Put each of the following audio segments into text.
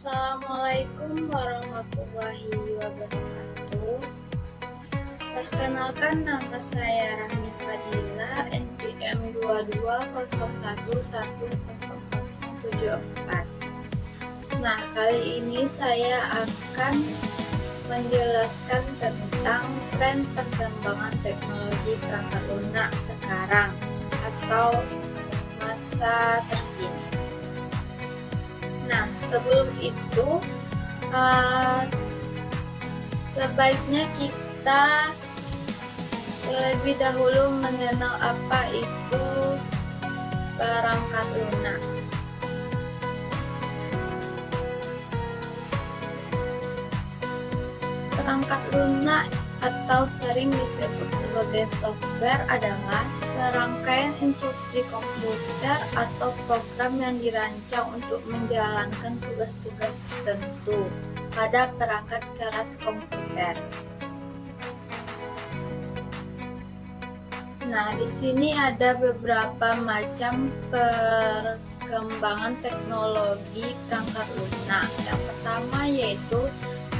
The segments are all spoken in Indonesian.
Assalamualaikum warahmatullahi wabarakatuh. Perkenalkan, nama saya Rahmi Fadila, NPM 2201100074. Nah, kali ini saya akan menjelaskan tentang tren perkembangan teknologi perangkat lunak sekarang atau masa terkini. Nah, sebelum itu sebaiknya kita lebih dahulu mengenal apa itu perangkat lunak. Perangkat lunak atau sering disebut sebagai software adalah serangkaian instruksi komputer atau program yang dirancang untuk menjalankan tugas-tugas tertentu pada perangkat keras komputer. Nah, di sini ada beberapa macam perkembangan teknologi perangkat lunak. Yang pertama yaitu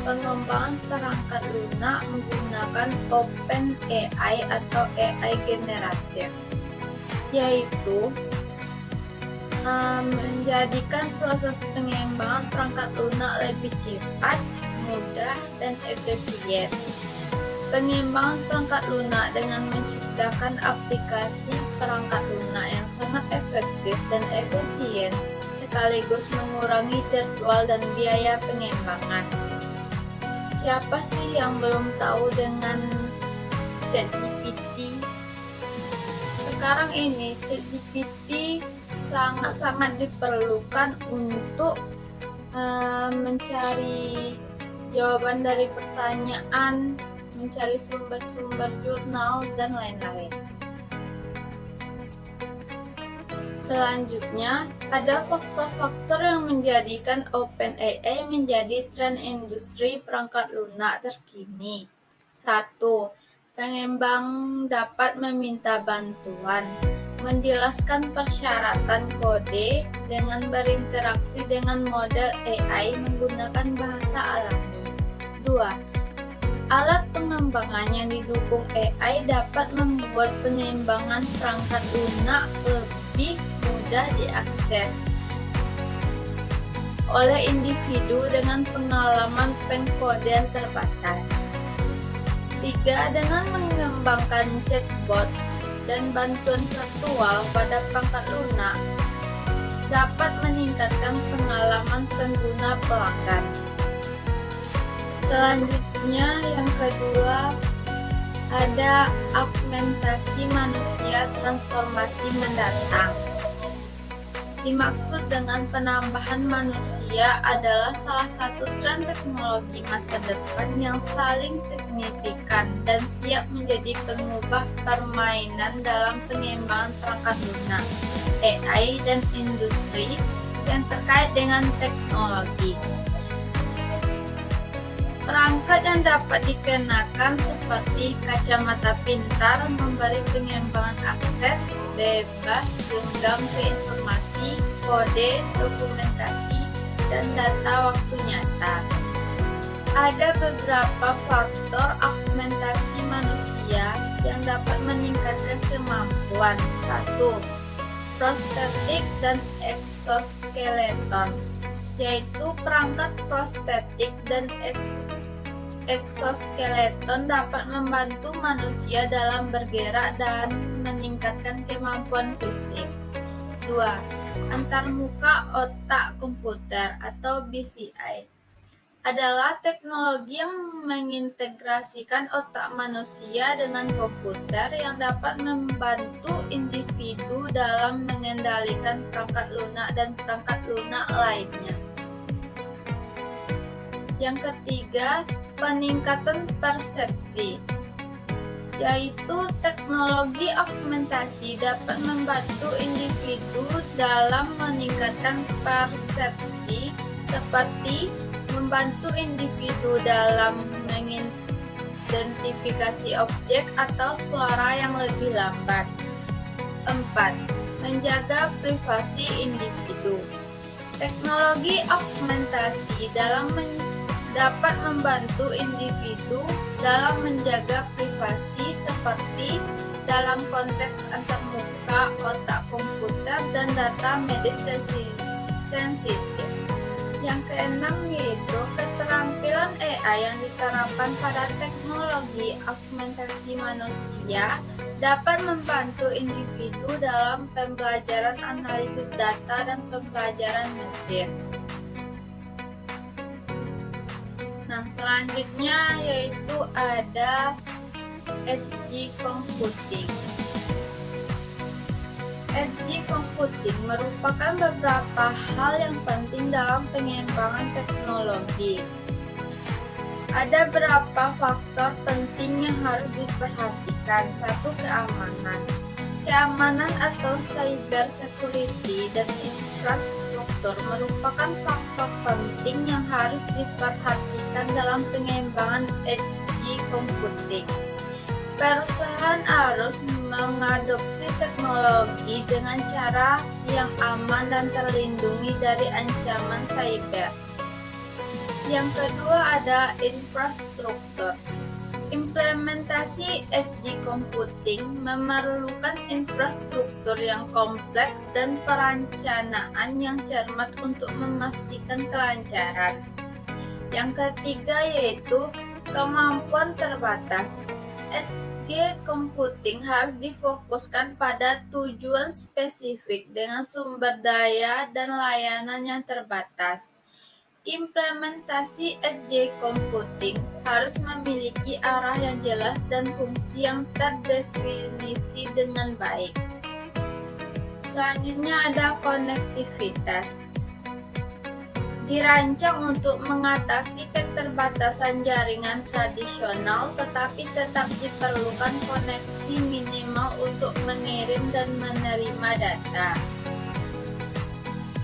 pengembangan perangkat lunak menggunakan OpenAI atau AI generatif, yaitu menjadikan proses pengembangan perangkat lunak lebih cepat, mudah, dan efisien. Pengembangan perangkat lunak dengan menciptakan aplikasi perangkat lunak yang sangat efektif dan efisien, sekaligus mengurangi jadwal dan biaya pengembangan. Siapa sih yang belum tahu dengan ChatGPT? Sekarang ini ChatGPT sangat-sangat diperlukan untuk mencari jawaban dari pertanyaan, mencari sumber-sumber jurnal, dan lain-lain. Selanjutnya, ada faktor-faktor yang menjadikan OpenAI menjadi tren industri perangkat lunak terkini. 1. Pengembang dapat meminta bantuan, menjelaskan persyaratan kode dengan berinteraksi dengan model AI menggunakan bahasa alami. 2. Alat pengembangan yang didukung AI dapat membuat pengembangan perangkat lunak lebih mudah diakses oleh individu dengan pengalaman pengkodean terbatas. 3. Dengan mengembangkan chatbot dan bantuan virtual pada perangkat lunak dapat meningkatkan pengalaman pengguna pelanggan. Selanjutnya, yang kedua, ada augmentasi manusia transformasi mendatang. Dimaksud dengan penambahan manusia adalah salah satu tren teknologi masa depan yang saling signifikan dan siap menjadi pengubah permainan dalam pengembangan perangkat lunak, AI, dan industri yang terkait dengan teknologi. Perangkat yang dapat dikenakan seperti kacamata pintar memberi pengembangan akses bebas genggam ke informasi, kode, dokumentasi, dan data waktu nyata. Ada beberapa faktor augmentasi manusia yang dapat meningkatkan kemampuan. 1. Prostetik dan exoskeleton, yaitu perangkat prostetik dan exoskeleton dapat membantu manusia dalam bergerak dan meningkatkan kemampuan fisik. 2. Antarmuka otak komputer atau BCI adalah teknologi yang mengintegrasikan otak manusia dengan komputer yang dapat membantu individu dalam mengendalikan perangkat lunak dan perangkat lunak lainnya. Yang ketiga, peningkatan persepsi, yaitu teknologi augmentasi dapat membantu individu dalam meningkatkan persepsi seperti membantu individu dalam mengidentifikasi objek atau suara yang lebih lambat. 4. Menjaga privasi individu. Teknologi augmentasi dapat membantu individu dalam menjaga privasi seperti dalam konteks antarmuka, otak komputer, dan data medis sensitif. Yang keenam yaitu keterampilan AI yang diterapkan pada teknologi augmentasi manusia dapat membantu individu dalam pembelajaran analisis data dan pembelajaran mesin. Nah, selanjutnya yaitu ada edge computing. Edge computing merupakan beberapa hal yang penting dalam pengembangan teknologi. Ada beberapa faktor penting yang harus diperhatikan. Satu, keamanan. Keamanan atau cyber security dan infrastruktur merupakan faktor penting yang harus diperhatikan dalam pengembangan edge computing. Perusahaan harus mengadopsi teknologi dengan cara yang aman dan terlindungi dari ancaman cyber. Yang kedua ada infrastruktur. Implementasi edge computing memerlukan infrastruktur yang kompleks dan perencanaan yang cermat untuk memastikan kelancaran. Yang ketiga yaitu kemampuan terbatas. Edge computing harus difokuskan pada tujuan spesifik dengan sumber daya dan layanan yang terbatas. Implementasi edge computing harus memiliki arah yang jelas dan fungsi yang terdefinisi dengan baik. Selanjutnya ada konektivitas. Dirancang untuk mengatasi keterbatasan jaringan tradisional, tetapi tetap diperlukan koneksi minimal untuk mengirim dan menerima data.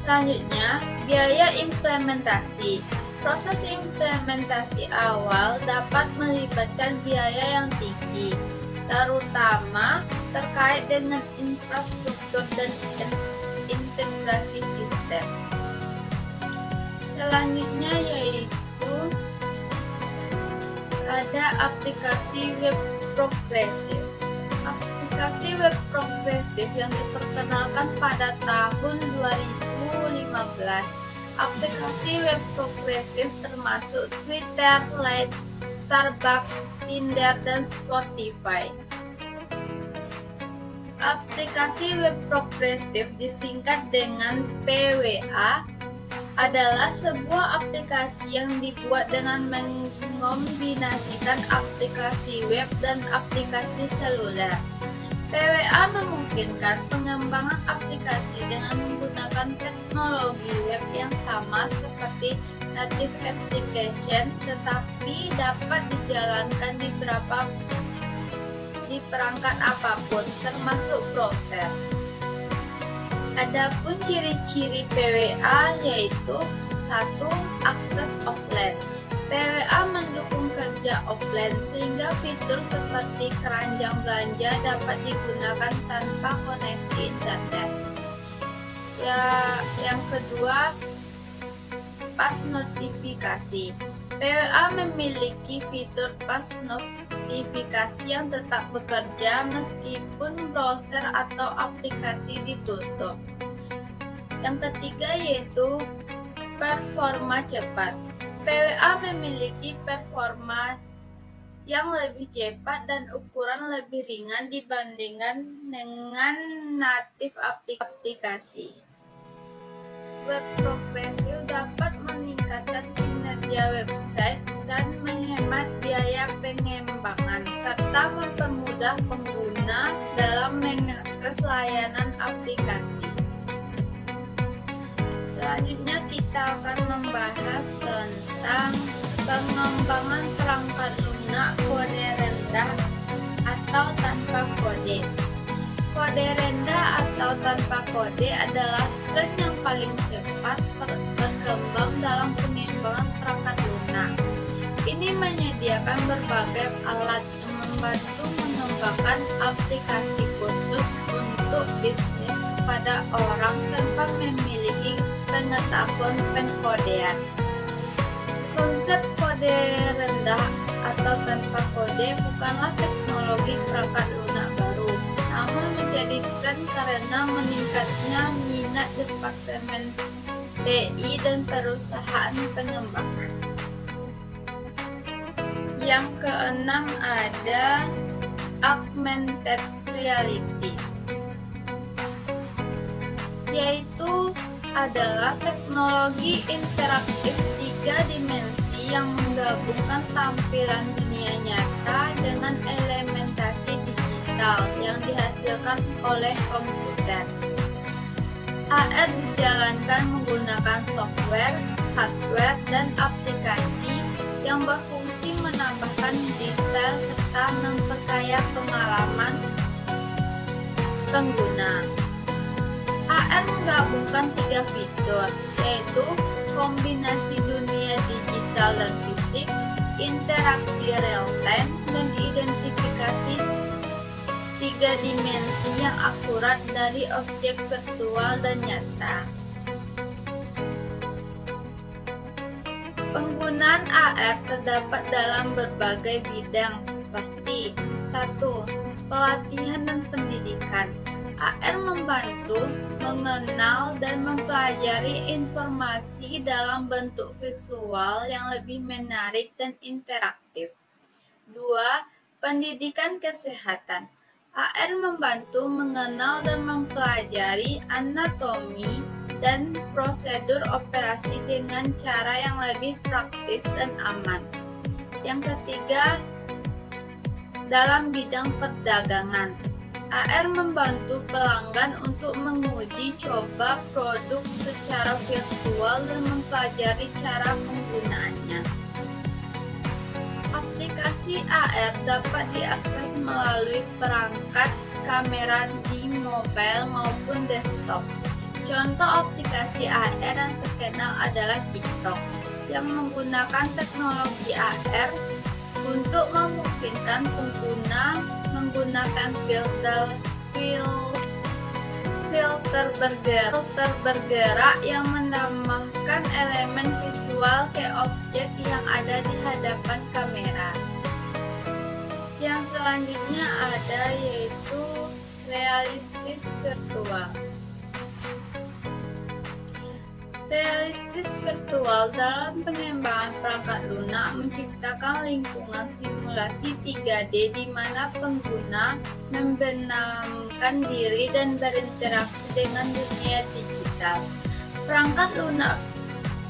Selanjutnya, biaya implementasi. Proses implementasi awal dapat melibatkan biaya yang tinggi, terutama terkait dengan infrastruktur dan integrasi sistem. Selanjutnya yaitu ada aplikasi web progresif. Aplikasi web progresif yang diperkenalkan pada tahun 2015. Aplikasi web progresif termasuk Twitter, Line, Starbucks, Tinder, dan Spotify. Aplikasi web progresif disingkat dengan PWA adalah sebuah aplikasi yang dibuat dengan mengombinasikan aplikasi web dan aplikasi seluler. PWA memungkinkan pengembangan aplikasi dengan menggunakan teknologi web yang sama seperti native application, tetapi dapat dijalankan di perangkat apapun, termasuk browser. Adapun ciri-ciri PWA yaitu 1. Akses offline. PWA mendukung kerja offline sehingga fitur seperti keranjang belanja dapat digunakan tanpa koneksi internet. Yang kedua, pas notifikasi. PWA memiliki fitur pas notifikasi yang tetap bekerja meskipun browser atau aplikasi ditutup. Yang ketiga yaitu performa cepat. PWA memiliki performa yang lebih cepat dan ukuran lebih ringan dibandingkan dengan native aplikasi. Web progresif dapat meningkatkan kinerja website dan menghemat biaya pengembangan, serta mempermudah pengguna dalam mengakses layanan aplikasi. Selanjutnya kita akan membahas tentang pengembangan perangkat lunak kode rendah atau tanpa kode. Kode rendah atau tanpa kode adalah tren yang paling cepat berkembang dalam pengembangan perangkat lunak. Ini menyediakan berbagai alat yang membantu mengembangkan aplikasi khusus untuk bisnis kepada orang tanpa memiliki pengetahuan ataupun pengkodean. Konsep kode rendah atau tanpa kode bukanlah teknologi perangkat lunak baru, namun menjadi tren karena meningkatnya minat Departemen TI dan perusahaan pengembangan. Yang keenam ada augmented reality, yaitu adalah teknologi interaktif 3 dimensi yang menggabungkan tampilan dunia nyata dengan elementasi digital yang dihasilkan oleh komputer. AR dijalankan menggunakan software, hardware, dan aplikasi yang berfungsi menambahkan detail serta memperkaya pengalaman pengguna. AR menggabungkan 3 fitur, yaitu kombinasi dunia digital dan fisik, interaksi real-time, dan identifikasi 3 dimensi yang akurat dari objek virtual dan nyata. Penggunaan AR terdapat dalam berbagai bidang seperti 1. Pelatihan dan pendidikan. AR membantu mengenal dan mempelajari informasi dalam bentuk visual yang lebih menarik dan interaktif. 2. Pendidikan kesehatan. AR membantu mengenal dan mempelajari anatomi dan prosedur operasi dengan cara yang lebih praktis dan aman. Yang ketiga, dalam bidang perdagangan, AR membantu pelanggan untuk menguji coba produk secara virtual dan mempelajari cara penggunaannya. Aplikasi AR dapat diakses melalui perangkat kamera di mobile maupun desktop. Contoh aplikasi AR yang terkenal adalah TikTok, yang menggunakan teknologi AR untuk memungkinkan pengguna menggunakan filter bergerak yang menambahkan elemen visual ke objek yang ada di hadapan kamera. Yang selanjutnya ada yaitu realistis virtual. Realistis virtual dalam pengembangan perangkat lunak menciptakan lingkungan simulasi 3D di mana pengguna membenamkan diri dan berinteraksi dengan dunia digital. Perangkat lunak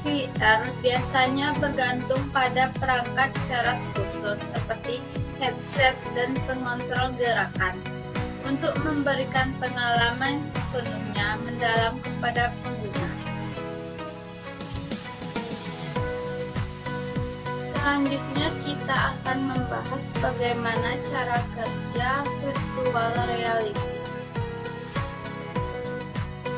VR biasanya bergantung pada perangkat keras khusus seperti headset dan pengontrol gerakan untuk memberikan pengalaman sepenuhnya mendalam kepada pengguna. Selanjutnya kita akan membahas bagaimana cara kerja virtual reality.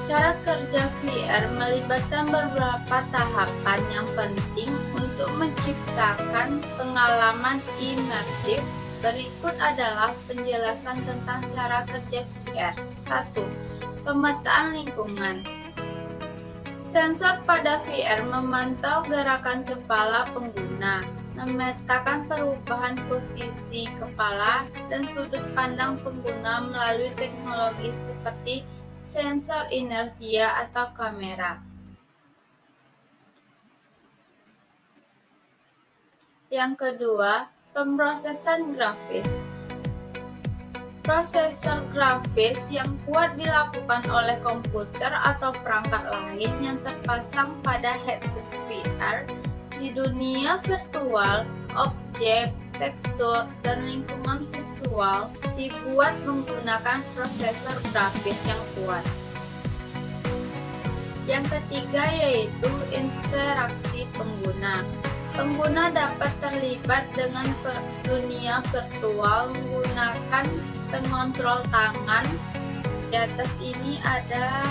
Cara kerja VR melibatkan beberapa tahapan yang penting untuk menciptakan pengalaman imersif. Berikut adalah penjelasan tentang cara kerja VR. 1. Pemetaan lingkungan. Sensor pada VR memantau gerakan kepala pengguna, memetakan perubahan posisi kepala dan sudut pandang pengguna melalui teknologi seperti sensor inersia atau kamera. Yang kedua, pemrosesan grafis. Prosesor grafis yang kuat dilakukan oleh komputer atau perangkat lain yang terpasang pada headset VR. Di dunia virtual, objek, tekstur, dan lingkungan visual dibuat menggunakan prosesor grafis yang kuat. Yang ketiga yaitu interaksi pengguna. Pengguna dapat terlibat dengan dunia virtual menggunakan pengontrol tangan. Di atas ini ada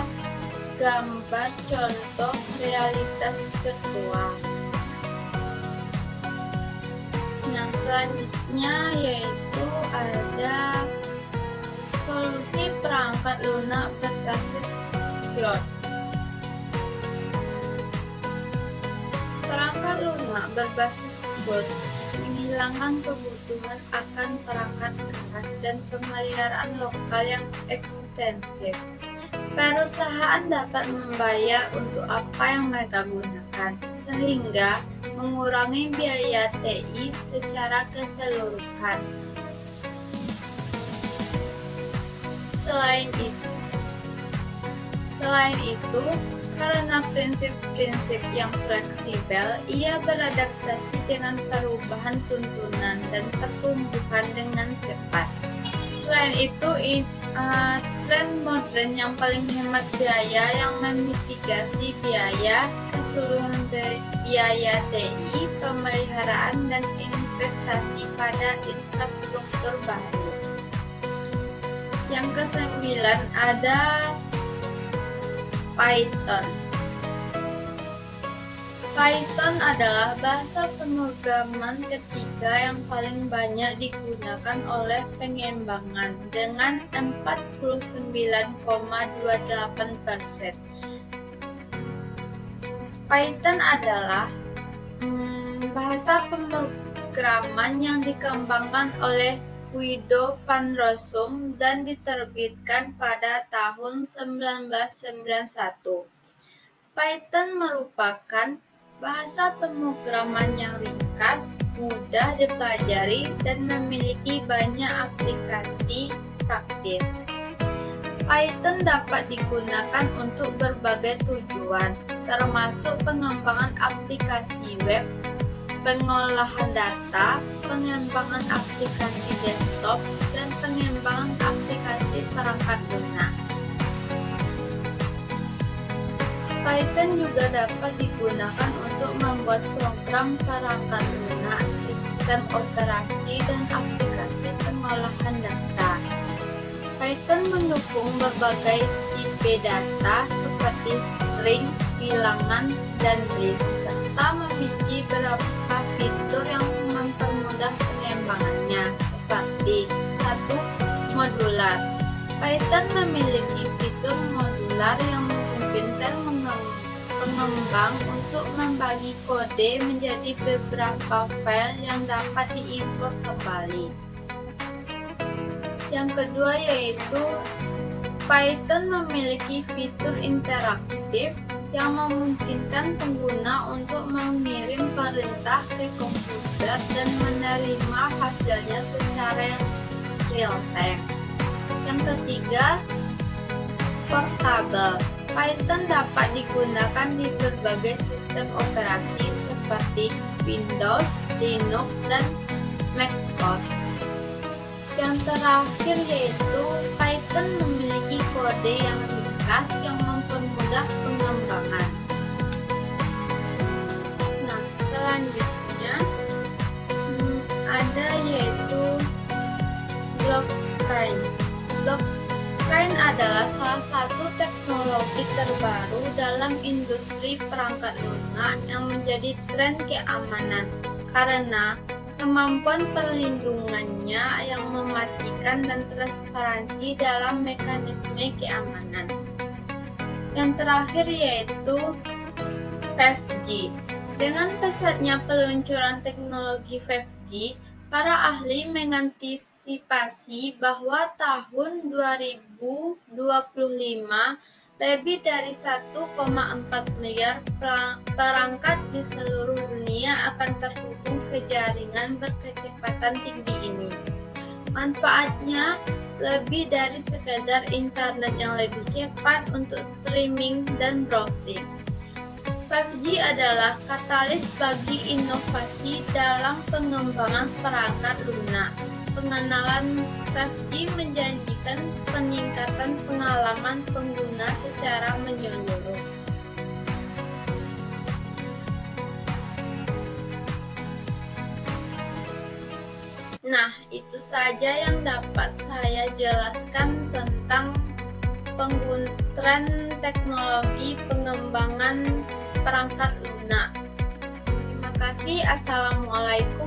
gambar contoh realitas virtual. Nah, selanjutnya yaitu ada solusi perangkat lunak berbasis cloud. pertama berbasis Word, menghilangkan kebutuhan akan perangkat keras dan pemeliharaan lokal yang ekstensif. Perusahaan dapat membayar untuk apa yang mereka gunakan, sehingga mengurangi biaya TI secara keseluruhan. Selain itu, karena prinsip-prinsip yang fleksibel, ia beradaptasi dengan perubahan tuntunan dan pertumbuhan dengan cepat. Selain itu, tren modern yang paling hemat biaya yang memitigasi biaya keseluruhan biaya TI, pemeliharaan, dan investasi pada infrastruktur baru. Yang kesembilan ada Python. Python adalah bahasa pemrograman ketiga yang paling banyak digunakan oleh pengembangan dengan 49,28%. Python adalah bahasa pemrograman yang dikembangkan oleh Guido van Rossum dan diterbitkan pada tahun 1991. Python merupakan bahasa pemrograman yang ringkas, mudah dipelajari, dan memiliki banyak aplikasi praktis. Python dapat digunakan untuk berbagai tujuan, termasuk pengembangan aplikasi web, pengolahan data, pengembangan aplikasi desktop, dan pengembangan aplikasi perangkat lunak. Python juga dapat digunakan untuk membuat program perangkat lunak, sistem operasi, dan aplikasi pengolahan data. Python mendukung berbagai tipe data seperti string, bilangan, dan list, serta memiliki beberapa fitur yang mempermudah pengembangannya, seperti 1. Modular. Python memiliki fitur modular yang memungkinkan pengembang untuk membagi kode menjadi beberapa file yang dapat diimpor kembali. Yang kedua yaitu Python memiliki fitur interaktif yang memungkinkan pengguna untuk mengirim perintah ke komputer dan menerima hasilnya secara real time. Yang ketiga, portable. Python dapat digunakan di berbagai sistem operasi seperti Windows, Linux, dan macOS. Yang terakhir yaitu Python memiliki kode yang ringkas yang mempermudah pengembangan. Nah, selanjutnya ada yaitu blockchain. Blockchain adalah salah satu teknologi terbaru dalam industri perangkat lunak yang menjadi tren keamanan karena kemampuan perlindungannya yang mematikan dan transparansi dalam mekanisme keamanan. Yang terakhir yaitu 5G. Dengan pesatnya peluncuran teknologi 5G, para ahli mengantisipasi bahwa tahun 2025 lebih dari 1,4 miliar perangkat di seluruh dunia akan terhubung ke jaringan berkecepatan tinggi ini. Manfaatnya lebih dari sekedar internet yang lebih cepat untuk streaming dan browsing. 5G adalah katalis bagi inovasi dalam pengembangan perangkat lunak. Pengenalan 5G menjanjikan peningkatan pengalaman pengguna secara menyeluruh. Nah, itu saja yang dapat saya jelaskan tentang tren teknologi pengembangan perangkat lunak. Terima kasih. Assalamualaikum